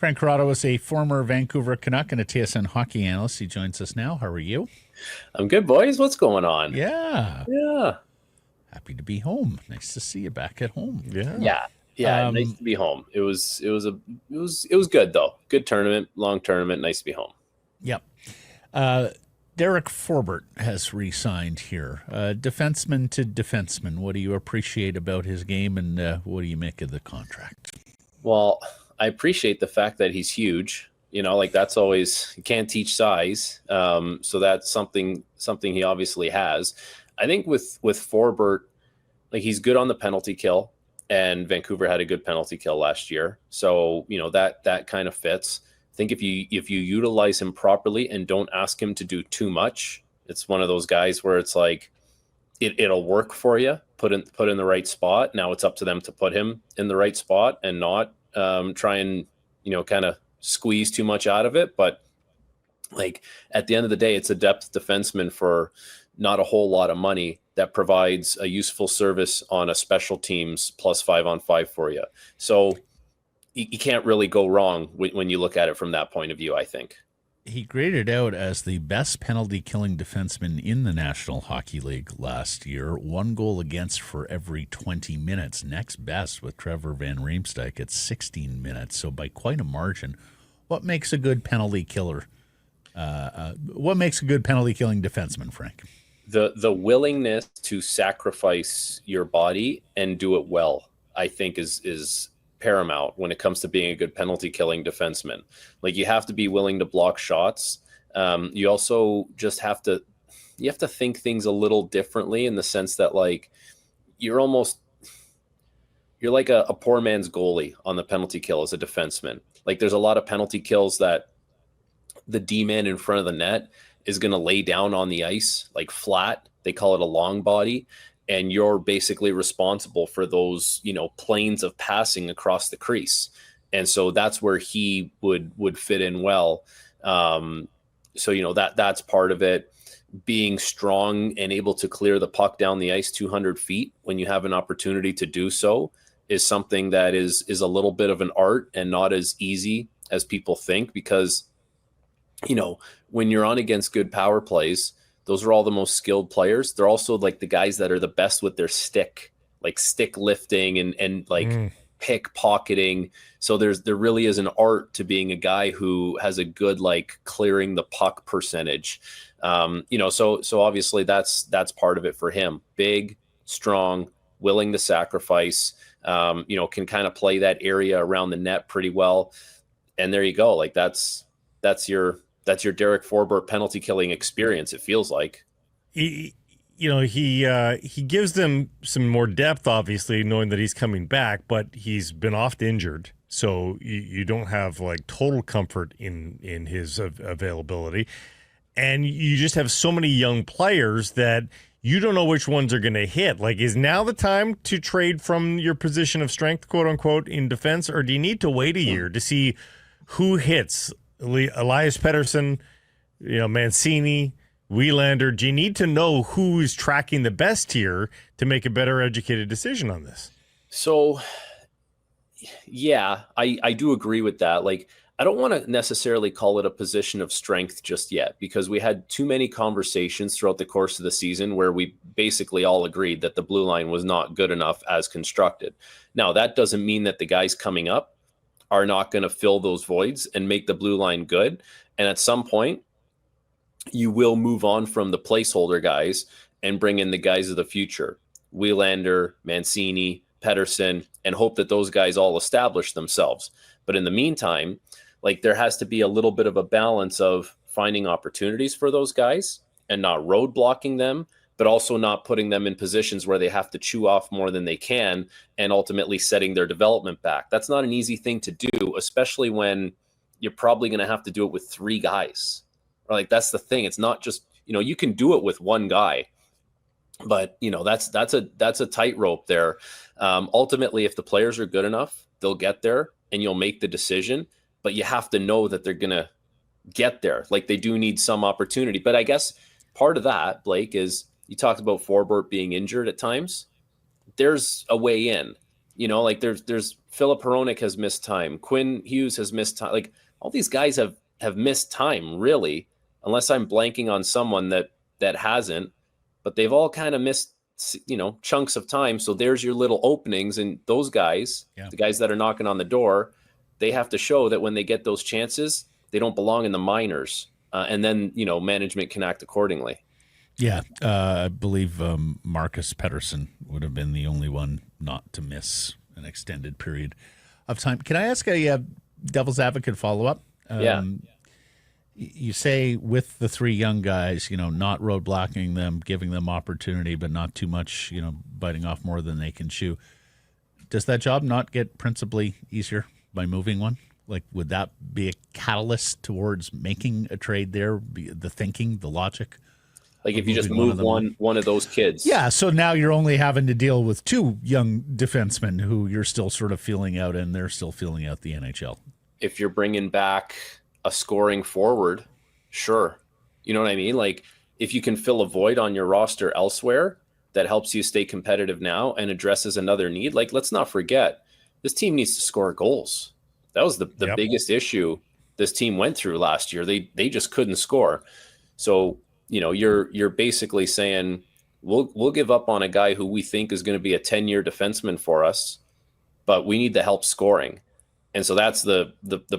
Frank Corrado is a former Vancouver Canuck and a TSN hockey analyst. He joins us now. How are you? I'm good, boys. What's going on? Yeah. Yeah. Happy to be home. Nice to see you back at home. Yeah. Nice to be home. It was good though. Good tournament, long tournament. Nice to be home. Yep. Derek Forbert has re-signed here. Defenseman to defenseman. What do you appreciate about his game, and what do you make of the contract? Well, I appreciate the fact that he's huge. Like that's always, you can't teach size. So that's something he obviously has. I think with Forbert, like he's good on the penalty kill, and Vancouver had a good penalty kill last year. So, that kind of fits. I think if you utilize him properly and don't ask him to do too much, it's one of those guys where it's like it'll work for you. Put in the right spot. Now it's up to them to put him in the right spot and not try and kind of squeeze too much out of it. But like at the end of the day, it's a depth defenseman for not a whole lot of money that provides a useful service on a special teams plus 5-on-5 for you. So you can't really go wrong when you look at it from that point of view, I think. He graded out as the best penalty-killing defenseman in the National Hockey League last year. 1 goal against for every 20 minutes. Next best with Trevor Van Riemsdyk at 16 minutes, so by quite a margin. What makes a good penalty killer? What makes a good penalty-killing defenseman, Frank? The willingness to sacrifice your body and do it well, I think, is paramount when it comes to being a good penalty killing defenseman. Like you have to be willing to block shots. You also just have to think things a little differently in the sense that like you're like a poor man's goalie on the penalty kill as a defenseman. Like there's a lot of penalty kills that the D-man in front of the net is going to lay down on the ice like flat. They call it a long body. And you're basically responsible for those, planes of passing across the crease. And so that's where he would fit in well. So that's part of it. Being strong and able to clear the puck down the ice 200 feet when you have an opportunity to do so is something that is a little bit of an art and not as easy as people think, because, when you're on against good power plays, those are all the most skilled players. They're also like the guys that are the best with their stick, like stick lifting and pickpocketing. So there really is an art to being a guy who has a good like clearing the puck percentage. So obviously that's part of it for him. Big, strong, willing to sacrifice. Can kind of play that area around the net pretty well. And there you go. Like that's your Derek Forbert penalty killing experience. It feels like he gives them some more depth, obviously, knowing that he's coming back, but he's been oft injured, so you don't have like total comfort in his availability, and you just have so many young players that you don't know which ones are going to hit. Like, is now the time to trade from your position of strength, quote unquote, in defense, or do you need to wait a year to see who hits? Elias Pettersson, Mancini, Wielander. Do you need to know who's tracking the best here to make a better educated decision on this? So, yeah, I do agree with that. Like, I don't want to necessarily call it a position of strength just yet, because we had too many conversations throughout the course of the season where we basically all agreed that the blue line was not good enough as constructed. Now, that doesn't mean that the guys coming up are not going to fill those voids and make the blue line good. And at some point, you will move on from the placeholder guys and bring in the guys of the future, Wielander, Mancini, Pettersson, and hope that those guys all establish themselves. But in the meantime, like there has to be a little bit of a balance of finding opportunities for those guys and not roadblocking them, but also not putting them in positions where they have to chew off more than they can and ultimately setting their development back. That's not an easy thing to do, especially when you're probably going to have to do it with 3 guys. Like that's the thing. It's not just, you can do it with 1 guy, but that's a tightrope there. Ultimately, if the players are good enough, they'll get there and you'll make the decision, but you have to know that they're going to get there. Like they do need some opportunity. But I guess part of that, Blake, is you talked about Forbort being injured at times. There's a way in. Like there's Philip Hronek has missed time. Quinn Hughes has missed time. Like all these guys have missed time, really, unless I'm blanking on someone that hasn't. But they've all kind of missed, chunks of time. So there's your little openings, and those guys, the guys that are knocking on the door, they have to show that when they get those chances, they don't belong in the minors, and then management can act accordingly. Yeah, I believe Marcus Pettersson would have been the only one not to miss an extended period of time. Can I ask a devil's advocate follow-up? You say with the three young guys, not roadblocking them, giving them opportunity, but not too much, biting off more than they can chew. Does that job not get principally easier by moving one? Like, would that be a catalyst towards making a trade there? The thinking, the logic? Like if you just move one of those kids. Yeah, so now you're only having to deal with two young defensemen who you're still sort of feeling out, and they're still feeling out the NHL. If you're bringing back a scoring forward, sure. You know what I mean? Like if you can fill a void on your roster elsewhere that helps you stay competitive now and addresses another need. Like, let's not forget, this team needs to score goals. That was the biggest issue this team went through last year. They just couldn't score. So, you're basically saying we'll give up on a guy who we think is going to be a 10-year defenseman for us, but we need the help scoring. And so that's the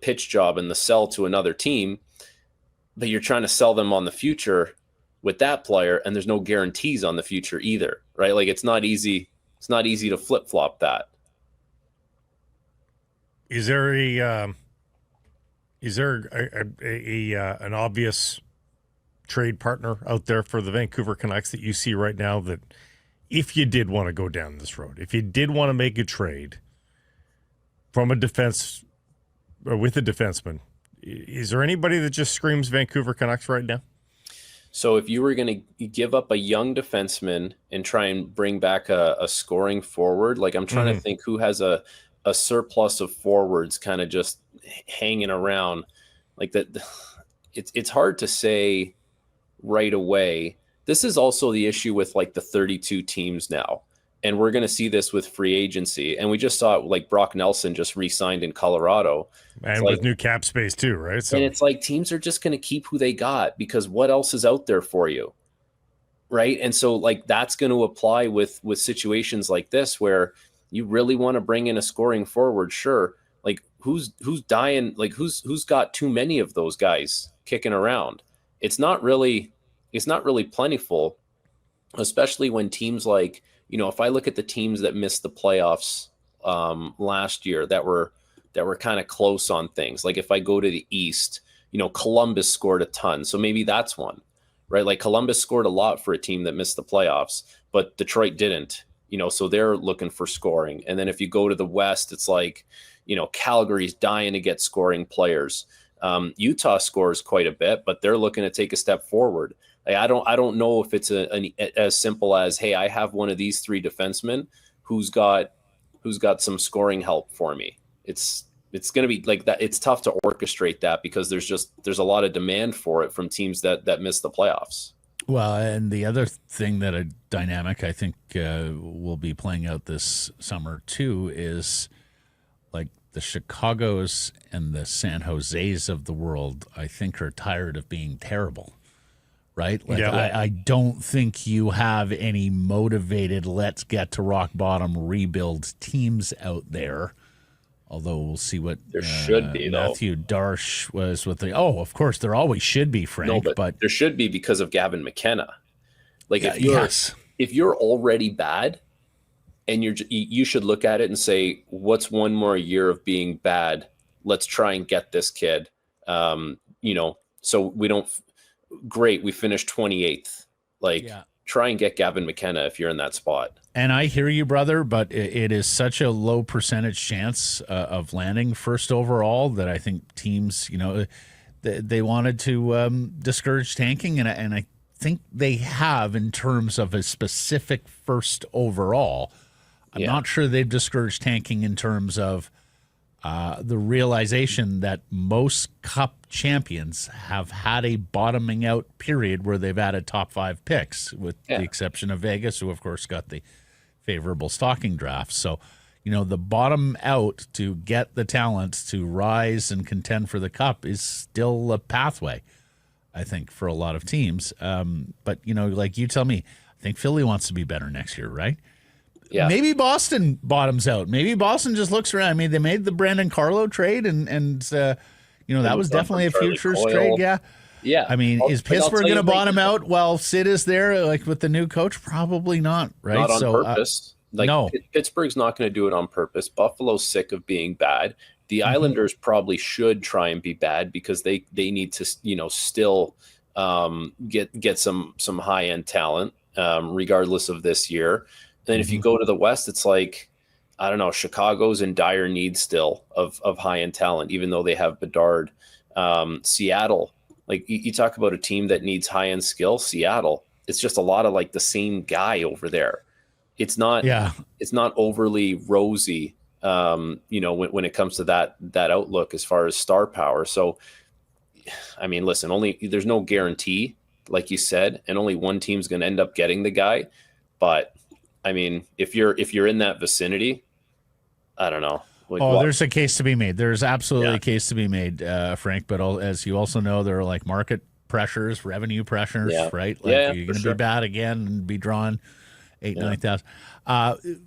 pitch job and the sell to another team. But you're trying to sell them on the future with that player, and there's no guarantees on the future either, right? Like it's not easy. It's not easy to flip-flop that. Is there an obvious trade partner out there for the Vancouver Canucks that you see right now that if you did want to go down this road, if you did want to make a trade from a defense or with a defenseman, is there anybody that just screams Vancouver Canucks right now? So if you were going to give up a young defenseman and try and bring back a scoring forward, like I'm trying to think who has a surplus of forwards kind of just hanging around like that. It's hard to say right away. This is also the issue with like the 32 teams now. And we're going to see this with free agency. And we just saw it, like Brock Nelson just re-signed in Colorado. And with new cap space too, right? So, and it's like teams are just going to keep who they got because what else is out there for you? Right. And so like that's going to apply with situations like this where you really want to bring in a scoring forward. Sure. Like who's dying? Like who's got too many of those guys kicking around? It's not really plentiful, especially when teams like, if I look at the teams that missed the playoffs last year that were kind of close on things. Like if I go to the East, Columbus scored a ton. So maybe that's one, right? Like Columbus scored a lot for a team that missed the playoffs, but Detroit didn't, so they're looking for scoring. And then if you go to the West, it's like, Calgary's dying to get scoring players. Utah scores quite a bit, but they're looking to take a step forward. Like, I don't know if it's as simple as, hey, I have one of these three defensemen who's got some scoring help for me. It's going to be like that. It's tough to orchestrate that because there's a lot of demand for it from teams that miss the playoffs. Well, and the other thing that a dynamic I think will be playing out this summer too is like the Chicagos and the San Joses of the world, I think, are tired of being terrible. Right? Like, yeah. I don't think you have any motivated, let's get to rock bottom, rebuild teams out there. Although we'll see what there should be, Matthew Darsh was with the. Oh, of course, there always should be, Frank. No, but there should be because of Gavin McKenna. Like if you're already bad, and you should look at it and say, what's one more year of being bad? Let's try and get this kid. So we don't. Great, we finished 28th. Try and get Gavin McKenna if you're in that spot. And I hear you, brother, but it is such a low percentage chance of landing first overall that I think teams, they wanted to discourage tanking, and I think they have in terms of a specific first overall. I'm not sure they've discouraged tanking in terms of the realization that most cup champions have had a bottoming out period where they've added top 5 picks, with the exception of Vegas, who of course got the favorable stocking draft. So, the bottom out to get the talent to rise and contend for the cup is still a pathway, I think, for a lot of teams. But, like you tell me, I think Philly wants to be better next year, right? Yeah. Maybe Boston bottoms out. Maybe Boston just looks around. I mean, they made the Brandon Carlo trade, and that was definitely a futures trade. Yeah. Yeah. I mean, is Pittsburgh going to bottom out while Sid is there, like with the new coach? Probably not, right? Not on purpose. No. Pittsburgh's not going to do it on purpose. Buffalo's sick of being bad. The Islanders probably should try and be bad because they need to, still get some high-end talent, regardless of this year. Then if you go to the West, it's like, I don't know, Chicago's in dire need still of high-end talent, even though they have Bedard. Seattle, like you talk about a team that needs high-end skill, Seattle, it's just a lot of like the same guy over there. It's not overly rosy, when it comes to that outlook as far as star power. So, I mean, listen, there's no guarantee, like you said, and only one team's going to end up getting the guy. But I mean, if you're in that vicinity, I don't know. There's a case to be made. There's absolutely a case to be made, Frank. But as you also know, there are like market pressures, revenue pressures, right? Like you're going to be bad again and be drawn 9,000.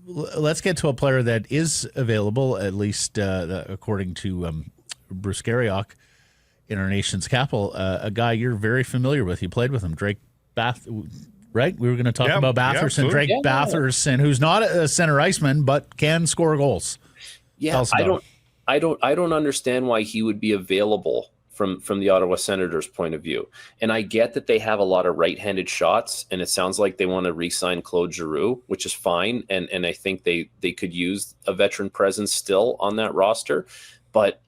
Let's get to a player that is available, at least according to Bruce Garriock in our nation's capital. A guy you're very familiar with. You played with him, Drake Right? We were going to talk about Batherson, Drake Batherson, who's not a center iceman but can score goals. Yeah, I don't understand why he would be available from the Ottawa Senators' point of view. And I get that they have a lot of right-handed shots, and it sounds like they want to re-sign Claude Giroux, which is fine. And I think they could use a veteran presence still on that roster. But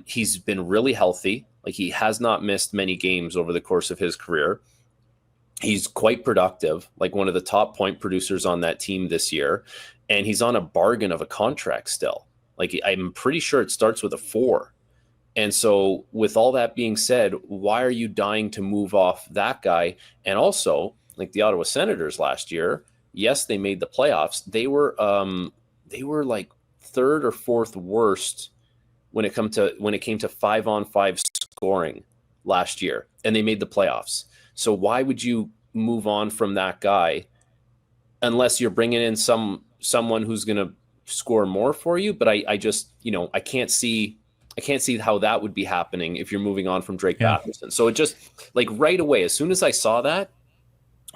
he's been really healthy. Like, he has not missed many games over the course of his career. He's quite productive, like one of the top point producers on that team this year. And he's on a bargain of a contract still. Like, I'm pretty sure it starts with a 4. And so with all that being said, why are you dying to move off that guy? And also, like the Ottawa Senators last year, yes, they made the playoffs. They were like third or fourth worst when it came to 5-on-5 scoring last year, and they made the playoffs. So why would you move on from that guy unless you're bringing in someone who's going to score more for you? But I just, I can't see how that would be happening if you're moving on from Drake Batherson. So it just, like, right away, as soon as I saw that,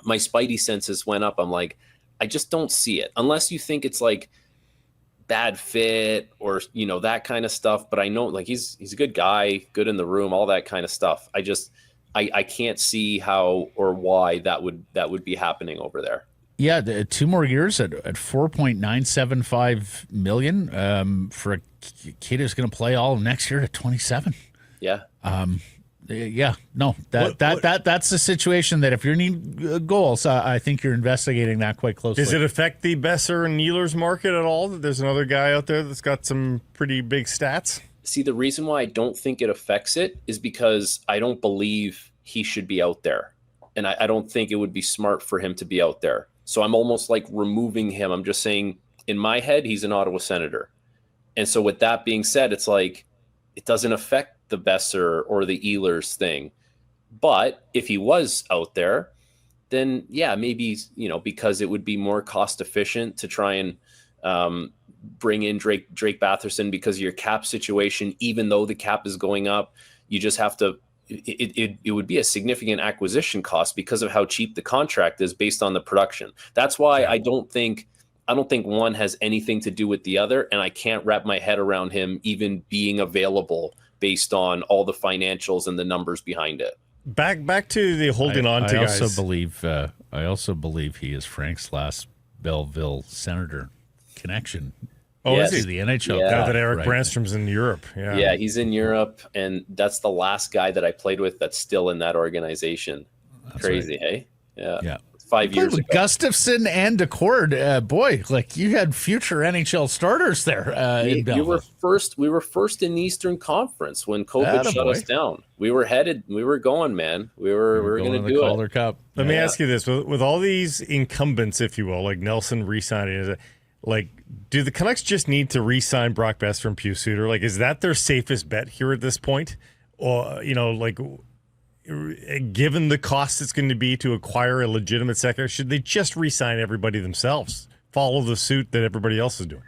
my spidey senses went up. I'm like, I just don't see it unless you think it's like bad fit or, that kind of stuff. But I know, like, he's a good guy, good in the room, all that kind of stuff. I can't see how or why that would be happening over there. Yeah, 2 more years at $4.975 million for a kid who's going to play all of next year at 27. Yeah. That's a situation that if you need goals, I think you're investigating that quite closely. Does it affect the Besser and Nealers market at all? There's another guy out there that's got some pretty big stats. See, the reason why I don't think it affects it is because I don't believe he should be out there. And I don't think it would be smart for him to be out there. So I'm almost like removing him. I'm just saying, in my head, he's an Ottawa Senator. And so with that being said, it's like, it doesn't affect the Besser or the Ehlers thing. But if he was out there, then maybe, because it would be more cost efficient to try and bring in Drake Batherson because of your cap situation. Even though the cap is going up, you just have to, it would be a significant acquisition cost because of how cheap the contract is based on the production. That's why I don't think one has anything to do with the other, and I can't wrap my head around him even being available based on all the financials and the numbers behind it. Back to the holding on to guys. I also believe he is Frank's last Belleville Senator connection. Oh, is he? The NHL. Now that Eric Brandstrom's in Europe. Yeah, he's in Europe, and that's the last guy that I played with that's still in that organization. That's crazy, hey? Yeah. 5 years ago. Gustafson and Decord, boy, like you had future NHL starters there. We were first in the Eastern Conference when COVID shut us down. We were going, man. We were going to do Calder it. Cup. Let me ask you this: with all these incumbents, if you will, like Nelson re-signing, Like, do the Canucks just need to re-sign Brock Besser from Pius Suter? Like, is that their safest bet here at this point? Or, like, given the cost it's going to be to acquire a legitimate second, should they just re-sign everybody themselves? Follow the suit that everybody else is doing?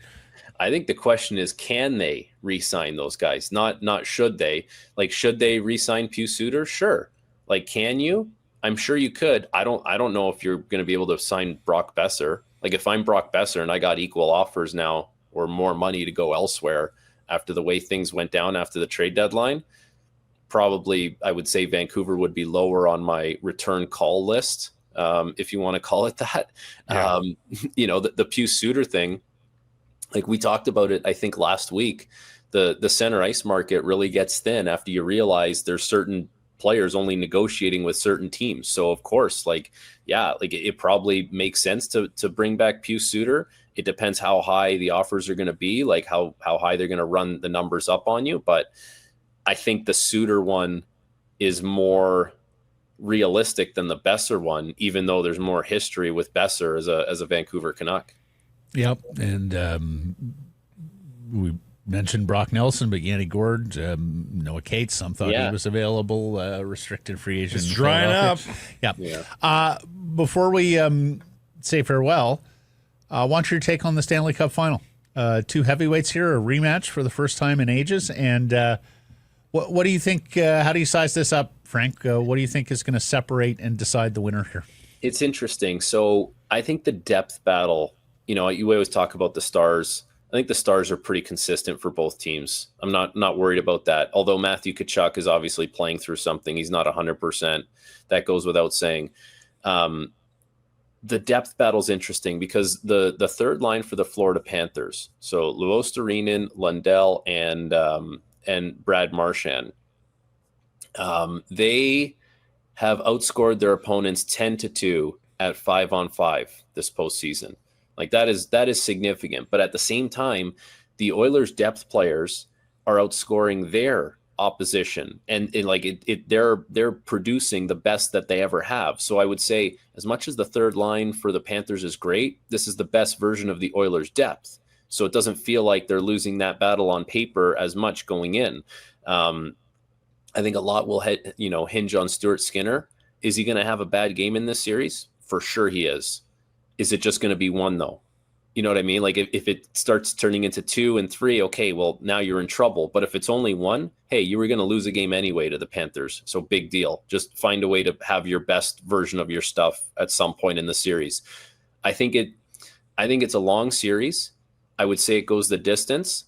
I think the question is, can they re-sign those guys? Not should they. Like, should they re-sign Pius Suter? Sure. Like, can you? I'm sure you could. I don't know if you're going to be able to sign Brock Besser. Like, if I'm Brock Besser and I got equal offers now or more money to go elsewhere after the way things went down after the trade deadline, probably I would say Vancouver would be lower on my return call list, if you want to call it that. Yeah. The Pius Suter thing, like we talked about it, I think last week, the center ice market really gets thin after you realize there's certain players only negotiating with certain teams. So of course, it probably makes sense to bring back Pius Suter. It depends how high the offers are going to be, like how high they're going to run the numbers up on you. But I think the Suter one is more realistic than the Besser one, even though there's more history with Besser as a Vancouver Canuck. Yep. And we mentioned Brock Nelson, but Yanni Gord, Noah Cates, some thought he was available, restricted free agent. It's drying up. Yeah. Before we say farewell, I want your take on the Stanley Cup Final. Two heavyweights here, a rematch for the first time in ages. And what do you think? How do you size this up, Frank? What do you think is going to separate and decide the winner here? It's interesting. So I think the depth battle, you always talk about the Stars. I think the Stars are pretty consistent for both teams. I'm not worried about that. Although Matthew Tkachuk is obviously playing through something. He's not 100%. That goes without saying. The depth battle is interesting because the third line for the Florida Panthers, so Luostarinen, Lundell, and Brad Marchand, they have outscored their opponents 10-2 at 5-on-5 this postseason. Like that is significant. But at the same time, the Oilers' depth players are outscoring their opposition, and they're producing the best that they ever have. So I would say, as much as the third line for the Panthers is great, this is the best version of the Oilers' depth. So it doesn't feel like they're losing that battle on paper as much going in. I think a lot will hinge on Stuart Skinner. Is he going to have a bad game in this series? For sure he is. Is it just going to be one, though? You know what I mean? Like if it starts turning into 2 and 3, okay, well, now you're in trouble. But if it's only one, hey, you were going to lose a game anyway to the Panthers. So big deal. Just find a way to have your best version of your stuff at some point in the series. I think it's a long series. I would say it goes the distance.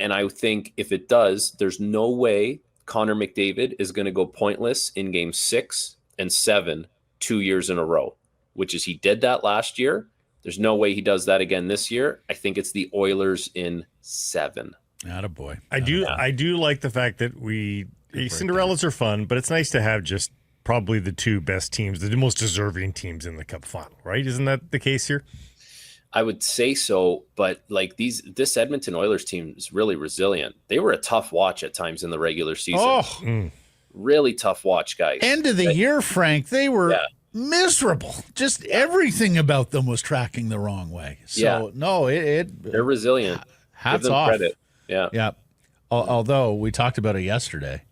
And I think if it does, there's no way Connor McDavid is going to go pointless in game 6 and 7 2 years in a row, which is he did that last year. There's no way he does that again this year. I think it's the Oilers in 7. Attaboy. I do like the fact that Cinderellas are fun, but it's nice to have just probably the two best teams, the most deserving teams in the Cup Final, right? Isn't that the case here? I would say so, but like this Edmonton Oilers team is really resilient. They were a tough watch at times in the regular season. Really tough watch, guys. End of the year, Frank, they were miserable. Just everything about them was tracking the wrong way. So they're resilient. Hats Give them off. credit. Yeah. Although we talked about it yesterday,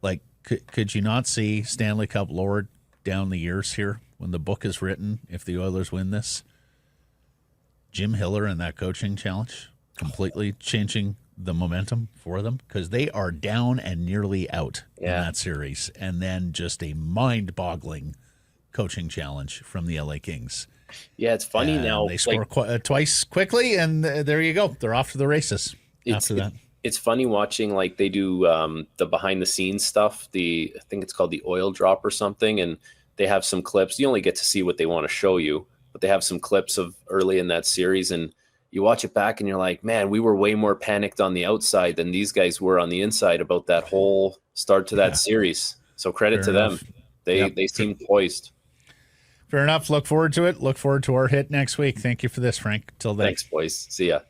like could you not see Stanley Cup lowered down the years here when the book is written? If the Oilers win this, Jim Hiller and that coaching challenge completely changing the momentum for them, because they are down and nearly out in that series, and then just a mind-boggling coaching challenge from the LA Kings. Yeah, it's funny now. They score twice quickly, and there you go. They're off to the races after that. It's funny watching, like, they do the behind-the-scenes stuff. I think it's called the Oil Drop or something, and they have some clips. You only get to see what they want to show you, but they have some clips of early in that series, and you watch it back, and you're like, man, we were way more panicked on the outside than these guys were on the inside about that whole start to that series. So credit to them. They seem poised. Fair enough. Look forward to it. Look forward to our hit next week. Thank you for this, Frank. Till then. Thanks, boys. See ya.